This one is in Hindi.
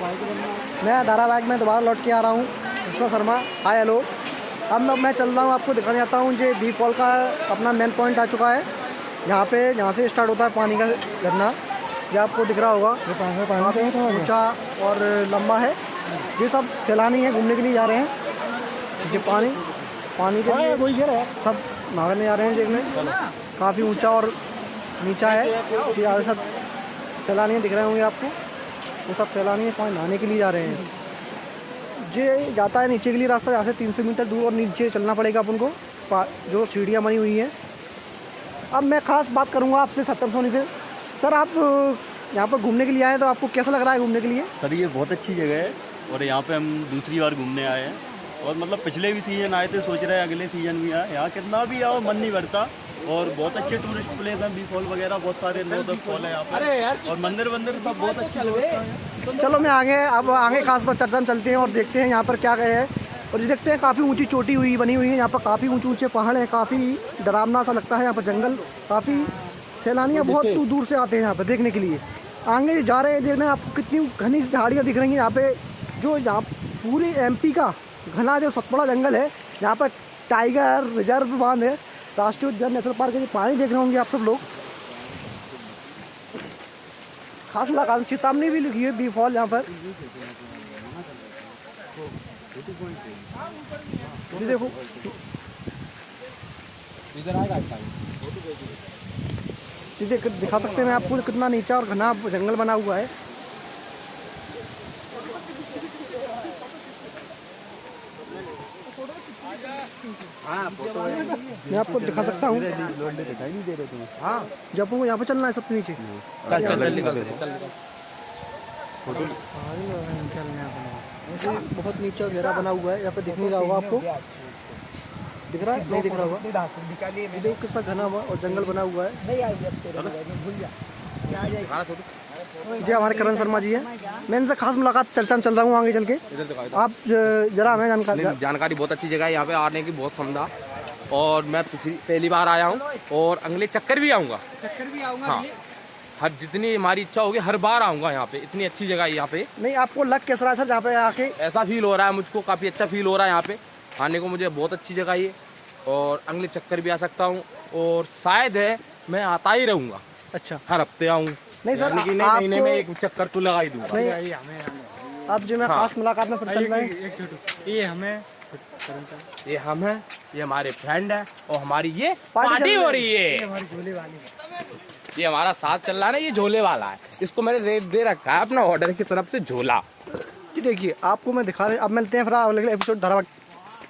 मैं धारावाहिक में दोबारा लौट के आ रहा हूँ। Krishna Sharma, hi hello. अब मैं चल रहा हूँ, आपको दिखाने जाता हूँ। ये बी फॉल का अपना मेन पॉइंट आ चुका है। यहाँ से स्टार्ट होता है पानी का झरना। ये आपको दिख रहा होगा, काफ़ी ऊँचा और लंबा है। ये सब सैलानी है, घूमने के लिए जा रहे हैं। ये पानी के लिए सब नहाने जा रहे हैं देखने। काफ़ी ऊंचा और नीचा है। ये आगे सब सैलानी दिख रहे होंगे आपको, वो सब सैलानी पानी नहाने के लिए जा रहे हैं। ये जाता है नीचे के लिए रास्ता, यहाँ से 300 मीटर दूर और नीचे चलना पड़ेगा अपन को, जो सीढ़ियाँ बनी हुई हैं। अब मैं ख़ास बात करूँगा आपसे सत्यम सोनी से। सर, आप यहाँ पर घूमने के लिए आए तो आपको कैसा लग रहा है घूमने के लिए? सर, ये बहुत अच्छी जगह है और यहाँ पे हम दूसरी बार घूमने आए हैं। और मतलब पिछले भी सीज़न आए थे, सोच रहे हैं अगले सीज़न भी आए। यहाँ कितना भी आओ मन नहीं भरता और बहुत अच्छे टूरिस्ट प्लेस हैं। बी फॉल वगैरह बहुत सारे 9-10 फॉल है यहाँ पर और मंदिर सब बहुत अच्छे लगते हैं। चलो मैं आगे खास पर चर्चा में चलते हैं और देखते हैं यहाँ पर क्या गए हैं। और ये देखते हैं काफ़ी ऊंची चोटी बनी हुई है। यहाँ पर काफ़ी ऊंचे पहाड़ हैं, काफ़ी डरावना सा लगता है यहाँ पर जंगल। काफ़ी सैलानियाँ बहुत दूर से आते हैं यहाँ पर देखने के लिए। आगे जा रहे हैं, देखना आपको कितनी घनी झाड़ियाँ दिख रही हैं यहाँ पे। यहाँ पूरी MP का घना जो सतपुड़ा जंगल है, यहाँ पर टाइगर रिजर्व बांध है, राष्ट्रीय उद्यान नेशनल पार्क है। पानी देख रहे होंगे आप सब लोग। खास मुलाकात चेतावनी भी लिखी है बी फॉल यहाँ पर। ये देखो, ये दिखा सकते हैं मैं आपको कितना नीचा और घना जंगल बना हुआ है। मैं आपको दिखा सकता हूँ। हाँ, जब आपको यहाँ पे चलना है सबसे नीचे। ऐसे बहुत नीचा घेरा बना हुआ है, यहाँ पे दिख नहीं रहा होगा आपको। दिख रहा है? नहीं दिख रहा होगा। देखो कितना घना हुआ और जंगल बना हुआ है। जी हमारे करण शर्मा जी हैं। मैं इनसे खास मुलाकात चर्चा में चल रहा हूँ आगे चल के। आप जरा हमें जानकारी बहुत अच्छी जगह है, यहाँ पे आने की बहुत समझा। और मैं पहली बार आया हूँ और अगले चक्कर भी आऊँगा। हाँ, हर जितनी हमारी इच्छा होगी हर बार आऊँगा यहाँ पे। इतनी अच्छी जगह है यहाँ पे। नहीं, आपको लग कैसा रहा है सर यहाँ पे आके? ऐसा फील हो रहा है मुझको, काफ़ी अच्छा फील हो रहा है यहाँ पे आने को। मुझे बहुत अच्छी जगह ये, और अगले चक्कर भी आ सकता हूँ और शायद है मैं आता ही रहूँगा। अच्छा, हर हफ्ते आऊँ। नहीं सर, महीने में एक चक्कर तो लगा ही दूँगा। अब जो मैं खास मुलाकात में फिर चल रहे हैं। ये हम हैं, ये हमारे फ्रेंड है और हमारी ये पार्टी हो रही है। ये हमारा साथ चल रहा है ना, ये झोले वाला है। इसको मैंने रेट दे रखा है अपना ऑर्डर की तरफ से, झोला। जी देखिए, आपको मैं दिखा रहे। अब मिलते हैं फिर अगले एपिसोड धारावाहिक